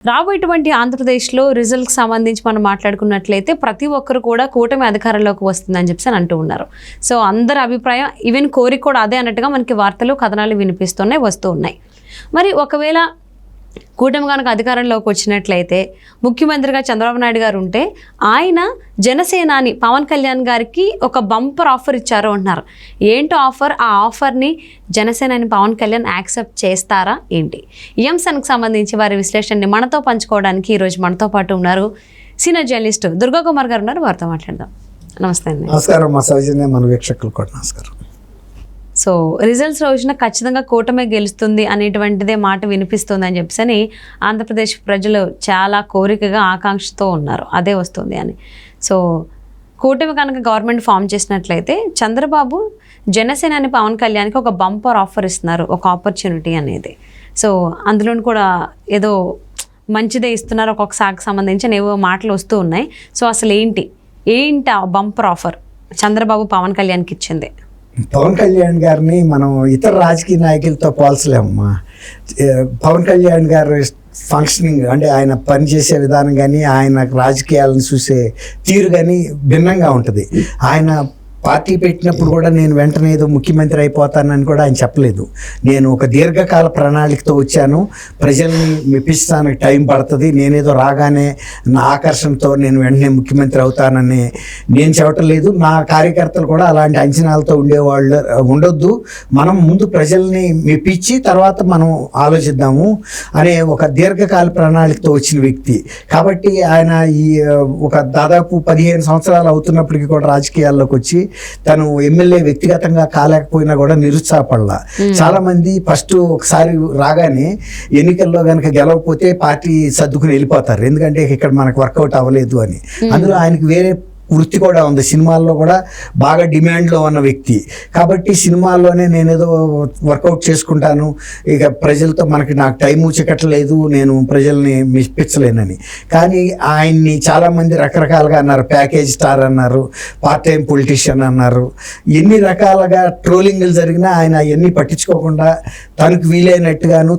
రాబోయేటువంటి ఆంధ్రప్రదేశ్లో రిజల్ట్కి సంబంధించి మనం మాట్లాడుకున్నట్లయితే ప్రతి ఒక్కరు కూడా కూటమి అధికారంలోకి వస్తుందని చెప్పి అంటూ ఉన్నారు. సో అందరి అభిప్రాయం ఈవెన్ కోరిక కూడా అదే అన్నట్టుగా మనకి వార్తలు కథనాలు వినిపిస్తున్నాయి, వస్తూ ఉన్నాయి. మరి ఒకవేళ కూటమి కనుక అధికారంలోకి వచ్చినట్లయితే ముఖ్యమంత్రిగా చంద్రబాబు నాయుడు గారు ఉంటే ఆయన జనసేనాని పవన్ కళ్యాణ్ గారికి ఒక బంపర్ ఆఫర్ ఇచ్చారు అంటున్నారు. ఏంటో ఆఫర్? ఆ ఆఫర్ని జనసేనాని పవన్ కళ్యాణ్ యాక్సెప్ట్ చేస్తారా ఏంటి? ఈ అంశానికి సంబంధించి వారి విశ్లేషణని మనతో పంచుకోవడానికి ఈరోజు మనతో పాటు ఉన్నారు సీనియర్ జర్నలిస్ట్ దుర్గా కుమార్ గారు ఉన్నారు. వారితో మాట్లాడదాం. నమస్తే అండి. నమస్కారం. మా సౌజన్య మన వీక్షకులు కూడా నమస్కారం. సో రిజల్ట్స్ రోజున ఖచ్చితంగా కూటమే గెలుస్తుంది అనేటువంటిదే మాట వినిపిస్తుంది అని చెప్పేసి ఆంధ్రప్రదేశ్ ప్రజలు చాలా కోరికగా ఆకాంక్షతో ఉన్నారు, అదే వస్తుంది అని. సో కూటమి కనుక గవర్నమెంట్ ఫామ్ చేసినట్లయితే చంద్రబాబు జనసేనాని పవన్ కళ్యాణ్కి ఒక బంపర్ ఆఫర్ ఇస్తున్నారు, ఒక ఆపర్చునిటీ అనేది. సో అందులో కూడా ఏదో మంచిదే ఇస్తున్నారు, ఒక్కొక్క శాఖకు సంబంధించిన ఏవో మాటలు వస్తూ ఉన్నాయి. సో అసలు ఏంటి ఆ బంపర్ ఆఫర్ చంద్రబాబు పవన్ కళ్యాణ్కి ఇచ్చింది? పవన్ కళ్యాణ్ గారిని మనం ఇతర రాజకీయ నాయకులతో పోల్చలేమమ్మా. పవన్ కళ్యాణ్ గారు ఫంక్షనింగ్ అంటే ఆయన పనిచేసే విధానం కానీ ఆయన రాజకీయాలను చూసే తీరు కానీ భిన్నంగా ఉంటుంది. ఆయన పార్టీ పెట్టినప్పుడు కూడా నేను వెంటనే ఏదో ముఖ్యమంత్రి అయిపోతానని కూడా ఆయన చెప్పలేదు. నేను ఒక దీర్ఘకాల ప్రణాళికతో వచ్చాను, ప్రజల్ని మెప్పించడానికి టైం పడుతుంది, నేనేదో రాగానే నా ఆకర్షణతో నేను వెంటనే ముఖ్యమంత్రి అవుతానని నేను చెప్పటం లేదు. నా కార్యకర్తలు కూడా అలాంటి అంచనాలతో ఉండేవాళ్ళు ఉండొద్దు, మనం ముందు ప్రజల్ని మెప్పించి తర్వాత మనం ఆలోచిద్దాము అనే ఒక దీర్ఘకాల ప్రణాళికతో వచ్చిన వ్యక్తి. కాబట్టి ఆయన ఈ ఒక దాదాపు 15 సంవత్సరాలు అవుతున్నప్పటికీ కూడా రాజకీయాల్లోకి వచ్చి తను ఎమ్మెల్యే వ్యక్తిగతంగా కాలేకపోయినా కూడా నిరుత్సాహపడలా. చాలా మంది ఫస్ట్ ఒకసారి రాగానే ఎన్నికల్లో కనుక గెలవకపోతే పార్టీ సర్దుకుని వెళ్ళిపోతారు, ఎందుకంటే ఇక్కడ మనకు వర్కౌట్ అవ్వలేదు అని. అందులో ఆయనకి వేరే వృత్తి కూడా ఉంది, సినిమాల్లో కూడా బాగా డిమాండ్లో ఉన్న వ్యక్తి. కాబట్టి సినిమాల్లోనే నేనేదో వర్కౌట్ చేసుకుంటాను, ఇక ప్రజలతో నాకు టైము చిక్కట్లేదు, నేను ప్రజల్ని మెప్పించలేనని. కానీ ఆయన్ని చాలామంది రకరకాలుగా అన్నారు, ప్యాకేజ్ స్టార్ అన్నారు, పార్ట్ టైం పొలిటీషియన్ అన్నారు. ఎన్ని రకాలుగా ట్రోలింగ్లు జరిగినా ఆయన అవన్నీ పట్టించుకోకుండా తనకు వీలైనట్టుగాను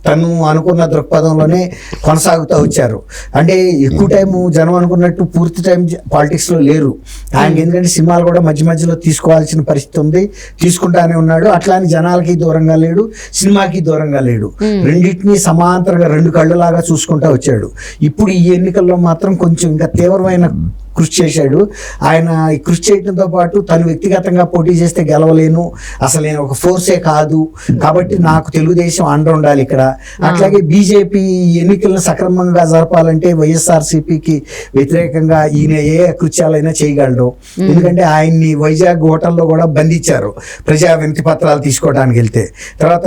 తను అనుకున్న దృక్పథంలోనే కొనసాగుతూ వచ్చారు. అంటే ఎక్కువ టైము జనం అనుకున్నట్టు పూర్తి టైం పాలిటిక్స్లో లేరు ఆయన, ఎందుకంటే సినిమాలు కూడా మధ్య మధ్యలో తీసుకోవాల్సిన పరిస్థితి ఉంది, తీసుకుంటానే ఉన్నాడు. అట్లానే జనాలకి దూరంగా లేడు, సినిమాకి దూరంగా లేడు, రెండింటినీ సమాంతరంగా రెండు కళ్ళులాగా చూసుకుంటా వచ్చాడు. ఇప్పుడు ఈ ఎన్నికల్లో మాత్రం కొంచెం ఇంకా తీవ్రమైన కృషి చేశాడు. ఆయన ఈ కృషి చేయడంతో పాటు తను వ్యక్తిగతంగా పోటీ చేస్తే గెలవలేను, అసలు నేను ఒక ఫోర్సే కాదు, కాబట్టి నాకు తెలుగుదేశం అండ ఉండాలి ఇక్కడ. అట్లాగే బీజేపీ ఎన్నికలను సక్రమంగా జరపాలంటే వైఎస్ఆర్సీపీకి వ్యతిరేకంగా ఈయన ఏ కృత్యాలైనా చేయగలడు. ఎందుకంటే ఆయన్ని వైజాగ్ హోటల్లో కూడా బంధించారు ప్రజా వినతి పత్రాలు తీసుకోవడానికి వెళ్తే. తర్వాత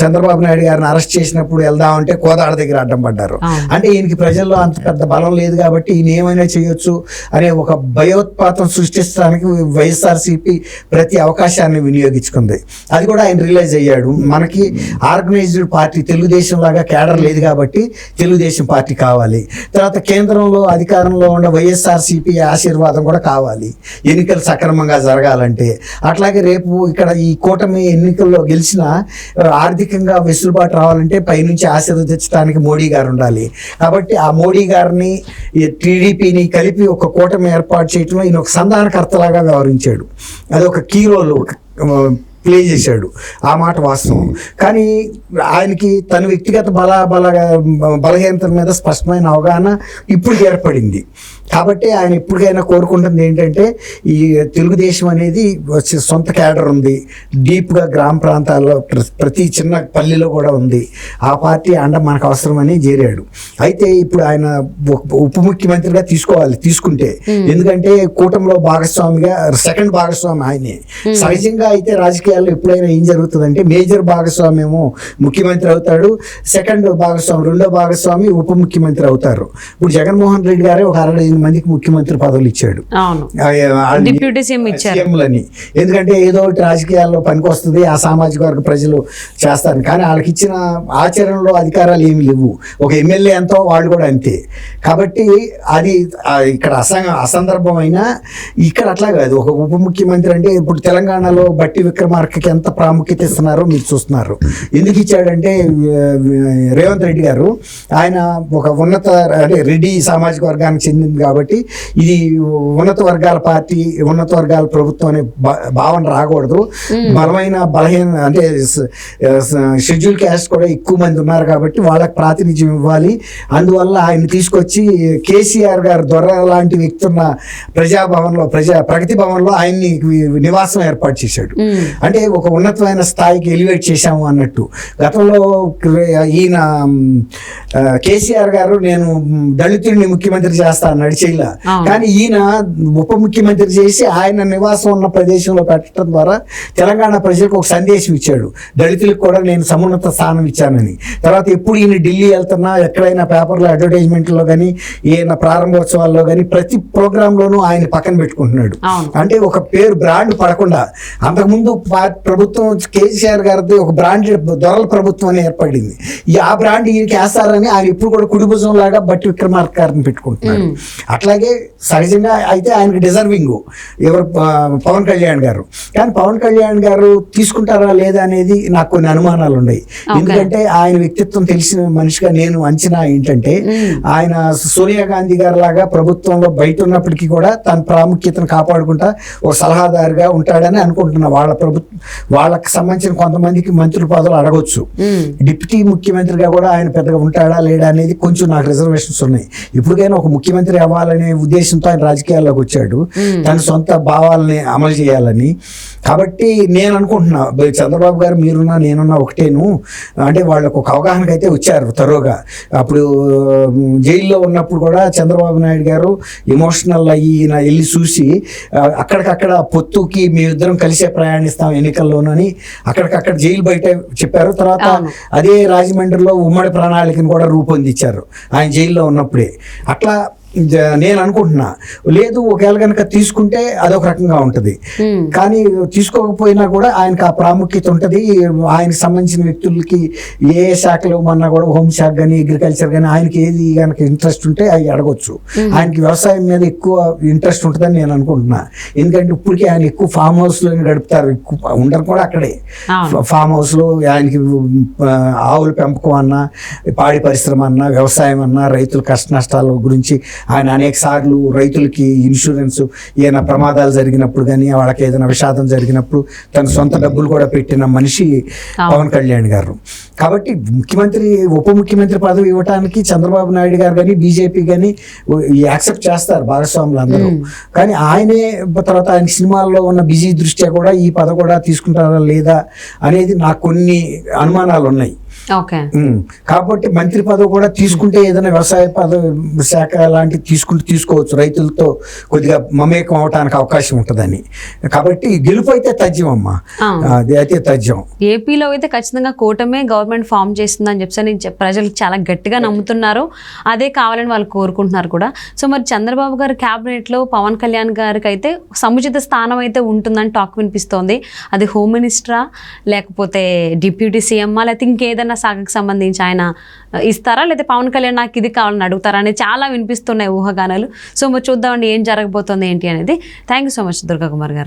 చంద్రబాబు నాయుడు గారిని అరెస్ట్ చేసినప్పుడు వెళ్దామంటే కోదాడ దగ్గర అడ్డం పడ్డారు. అంటే ఈయనకి ప్రజల్లో అంత పెద్ద బలం లేదు కాబట్టి ఈయన ఏమైనా చేయొచ్చు అనే ఒక భయోత్పాతం సృష్టించడానికి వైఎస్ఆర్సీపీ ప్రతి అవకాశాన్ని వినియోగించుకుంది. అది కూడా ఆయన రియలైజ్ అయ్యాడు, మనకి ఆర్గనైజ్డ్ పార్టీ తెలుగుదేశం లాగా కేడర్ లేదు కాబట్టి తెలుగుదేశం పార్టీ కావాలి. తర్వాత కేంద్రంలో అధికారంలో ఉన్న వైఎస్ఆర్సీపీ ఆశీర్వాదం కూడా కావాలి ఎన్నికలు సక్రమంగా జరగాలంటే. అట్లాగే రేపు ఇక్కడ ఈ కూటమి ఎన్నికల్లో గెలిచిన ఆర్థికంగా వెసులుబాటు రావాలంటే పైనుంచి ఆశీర్వదించడానికి మోడీ గారు ఉండాలి. కాబట్టి ఆ మోడీ గారిని టీడీపీని కలిపి ఒక కూటమి ఏర్పాటు చేయడంలో ఈయన ఒక సంధానకర్తలాగా వ్యవహరించాడు. అది ఒక కీ రోల్ ప్లే చేశాడు, ఆ మాట వాస్తవం. కానీ ఆయనకి తన వ్యక్తిగత బలహీనతల మీద స్పష్టమైన అవగాహన ఇప్పుడు ఏర్పడింది. కాబట్టి ఆయన ఇప్పటికైనా కోరుకుంటుంది ఏంటంటే ఈ తెలుగుదేశం అనేది సొంత క్యాడర్ ఉంది, డీప్గా గ్రామ ప్రాంతాల్లో ప్రతి చిన్న పల్లెలో కూడా ఉంది, ఆ పార్టీ అండ మనకు అవసరమని చేరాడు. అయితే ఇప్పుడు ఆయన ఉప ముఖ్యమంత్రిగా తీసుకుంటే, ఎందుకంటే కూటమిలో భాగస్వామిగా సెకండ్ భాగస్వామి ఆయనే. సహజంగా అయితే రాజకీయాల్లో ఎప్పుడైనా ఏం జరుగుతుందంటే మేజర్ భాగస్వామి ఏమో ముఖ్యమంత్రి అవుతాడు, సెకండ్ భాగస్వామి రెండో భాగస్వామి ఉప ముఖ్యమంత్రి అవుతారు. ఇప్పుడు జగన్మోహన్ రెడ్డి గారే ఒక 65 మందికి ముఖ్యమంత్రి పదవులు ఇచ్చాడు, సీఎంలని. ఎందుకంటే ఏదో ఒకటి రాజకీయాల్లో పనికొస్తుంది, ఆ సామాజిక వర్గ ప్రజలు చేస్తారు. కానీ వాళ్ళకి ఇచ్చిన ఆచరణలో అధికారాలు ఏమి లేవు. ఒక ఎమ్మెల్యే ఎంతో వాళ్ళు కూడా అంతే. కాబట్టి అది ఇక్కడ అసందర్భమైన, ఇక్కడ అట్లా కాదు. ఒక ఉప ముఖ్యమంత్రి అంటే ఇప్పుడు తెలంగాణలో బట్టి విక్రమార్క మార్క్కి ఎంత ప్రాముఖ్యత ఇస్తున్నారో మీరు చూస్తున్నారు. ఎందుకు ఇచ్చాడంటే రేవంత్ రెడ్డి గారు ఆయన ఒక ఉన్నత అంటే రెడ్డి సామాజిక వర్గానికి చెందింది కాబట్టి ఇది ఉన్నత వర్గాల పార్టీ, ఉన్నత వర్గాల ప్రభుత్వం అనే భావన రాకూడదు. బలహీన అంటే షెడ్యూల్ క్యాస్ట్ కూడా ఎక్కువ మంది ఉన్నారు కాబట్టి వాళ్ళకి ప్రాతినిధ్యం ఇవ్వాలి. అందువల్ల ఆయన తీసుకొచ్చి కేసీఆర్ గారు దొర లాంటి వ్యక్తి ఉన్న ప్రజాభవన్లో ప్రగతి భవన్లో ఆయన్ని నివాసం ఏర్పాటు చేశాడు. అంటే ఒక ఉన్నతమైన స్థాయికి ఎలివేట్ చేశాము అన్నట్టు. గతంలో ఈయన కేసీఆర్ గారు నేను దళితుడిని ముఖ్యమంత్రి చేస్తా అన్నాడు, చేయలే. కానీ ఈయన ఉప ముఖ్యమంత్రి చేసి ఆయన నివాసం ఉన్న ప్రదేశంలో పెట్టడం ద్వారా తెలంగాణ ప్రజలకు ఒక సందేశం ఇచ్చాడు, దళితులకు కూడా నేను సమున్నత స్థానం ఇచ్చానని. తర్వాత ఎప్పుడు ఈయన ఢిల్లీ వెళ్తున్నా ఎక్కడైనా పేపర్లో అడ్వర్టైజ్మెంట్లో కానీ ఈయన ప్రారంభోత్సవాల్లో కానీ ప్రతి ప్రోగ్రాంలోనూ ఆయన పక్కన పెట్టుకుంటున్నాడు. అంటే ఒక పేరు బ్రాండ్ పడకుండా, అంతకుముందు ప్రభుత్వం కేసీఆర్ గారిది ఒక బ్రాండెడ్ దొరల ప్రభుత్వం అని ఏర్పడింది. ఆ బ్రాండ్ ఈయనకి వేస్తారని ఆయన ఇప్పుడు కూడా కుడిభుజం లాగా బట్టి విక్రమార్క గారిని పెట్టుకుంటున్నాడు. అట్లాగే సహజంగా అయితే ఆయనకి డిజర్వింగ్ ఎవరు పవన్ కళ్యాణ్ గారు. కానీ పవన్ కళ్యాణ్ గారు తీసుకుంటారా లేదా అనేది నాకు కొన్ని అనుమానాలు ఉన్నాయి. ఎందుకంటే ఆయన వ్యక్తిత్వం తెలిసిన మనిషిగా నేను అంచనా ఏంటంటే ఆయన సోనియా గాంధీ గారి లాగా ప్రభుత్వంలో బయట ఉన్నప్పటికీ కూడా తన ప్రాముఖ్యతను కాపాడుకుంటా ఒక సలహాదారుగా ఉంటాడని అనుకుంటున్నా. వాళ్ళకి సంబంధించిన కొంతమందికి మంత్రుల పదవులు అడగొచ్చు. డిప్యూటీ ముఖ్యమంత్రిగా కూడా ఆయన పెద్దగా ఉంటాడా లేడా అనేది కొంచెం నాకు రిజర్వేషన్స్ ఉన్నాయి. ఇప్పటికైనా ఒక ముఖ్యమంత్రి అవ్వాలనే ఉద్దేశంతో ఆయన రాజకీయాల్లోకి వచ్చాడు, తన సొంత భావాలని అమలు చేయాలని. కాబట్టి నేను అనుకుంటున్నా చంద్రబాబు గారు మీరున్నా నేనున్నా ఒకటేను అంటే వాళ్ళకు ఒక అవగాహనకు అయితే వచ్చారు తరోగా. అప్పుడు జైల్లో ఉన్నప్పుడు కూడా చంద్రబాబు నాయుడు గారు ఎమోషనల్ అయ్యి వెళ్ళి చూసి అక్కడికక్కడ పొత్తుకి మేమిద్దరం కలిసే ప్రయాణిస్తాం ఎన్నికల్లోనని అక్కడికక్కడ జైలు బయట చెప్పారు. తర్వాత అదే రాజమండ్రిలో ఉమ్మడి ప్రణాళికను కూడా రూపొందించారు ఆయన జైల్లో ఉన్నప్పుడే. అట్లా నేను అనుకుంటున్నా. లేదు ఒకవేళ కనుక తీసుకుంటే అదొక రకంగా ఉంటుంది, కానీ తీసుకోకపోయినా కూడా ఆయనకు ఆ ప్రాముఖ్యత ఉంటుంది. ఆయనకు సంబంధించిన వ్యక్తులకి ఏ శాఖలు ఉన్నా కూడా హోంశాఖ కానీ అగ్రికల్చర్ కానీ ఆయనకి ఏది కనుక ఇంట్రెస్ట్ ఉంటే అవి అడగొచ్చు. ఆయనకి వ్యవసాయం మీద ఎక్కువ ఇంట్రెస్ట్ ఉంటుందని నేను అనుకుంటున్నా. ఎందుకంటే ఇప్పటికీ ఆయన ఎక్కువ ఫామ్ హౌస్లోనే గడుపుతారు, ఎక్కువ ఉండరు కూడా అక్కడే ఫామ్ హౌస్లో. ఆయనకి ఆవుల పెంపకం అన్నా, పాడి పరిశ్రమ అన్నా, వ్యవసాయం అన్నా, రైతుల కష్ట నష్టాల గురించి ఆయన అనేక సార్లు రైతులకి ఇన్సూరెన్స్, ఏదైనా ప్రమాదాలు జరిగినప్పుడు కానీ వాళ్ళకి ఏదైనా విషాదం జరిగినప్పుడు తన సొంత డబ్బులు కూడా పెట్టిన మనిషి పవన్ కళ్యాణ్ గారు. కాబట్టి ముఖ్యమంత్రి ఉప ముఖ్యమంత్రి పదవి ఇవ్వడానికి చంద్రబాబు నాయుడు గారు కానీ బీజేపీ కానీ యాక్సెప్ట్ చేస్తారు భాగస్వాములు అందరూ. కానీ ఆయనే తర్వాత ఆయన సినిమాల్లో ఉన్న బిజీ దృష్ట్యా కూడా ఈ పదవి కూడా తీసుకుంటారా లేదా అనేది నాకు కొన్ని అనుమానాలు ఉన్నాయి. కాబట్టి మంత్రి పదవి కూడా తీసుకుంటే ఏదైనా వ్యవసాయ పదవి శాఖ లాంటివి తీసుకోవచ్చు, రైతులతో కొద్దిగా మమేకం అవడానికి అవకాశం ఉంటుందని. కాబట్టి గెలుపు అయితే తథ్యం అమ్మా, అది అయితే తథ్యం. ఏపీలో అయితే ఖచ్చితంగా కూటమే గవర్నమెంట్ ఫామ్ చేస్తుందని చెప్పి ప్రజలు చాలా గట్టిగా నమ్ముతున్నారు, అదే కావాలని వాళ్ళు కోరుకుంటున్నారు కూడా. సో మరి చంద్రబాబు గారి క్యాబినెట్లో పవన్ కళ్యాణ్ గారికి అయితే సముచిత స్థానం అయితే ఉంటుందని టాక్ వినిపిస్తోంది. అది హోమ్ మినిస్టరా, లేకపోతే డిప్యూటీ సీఎమ్మా, లేకపోతే ఇంకేదైనా శాఖకు సంబంధించి ఆయన ఇస్తారా, లేదా పవన్ కళ్యాణ్ నాకు ఇది కావాలని అడుగుతారా అనేది చాలా వినిపిస్తున్నాయి ఊహాగానాలు. సో మరి చూద్దామండి ఏం జరగబోతుంది ఏంటి అనేది. Thank you so much Durga Kumar గారు.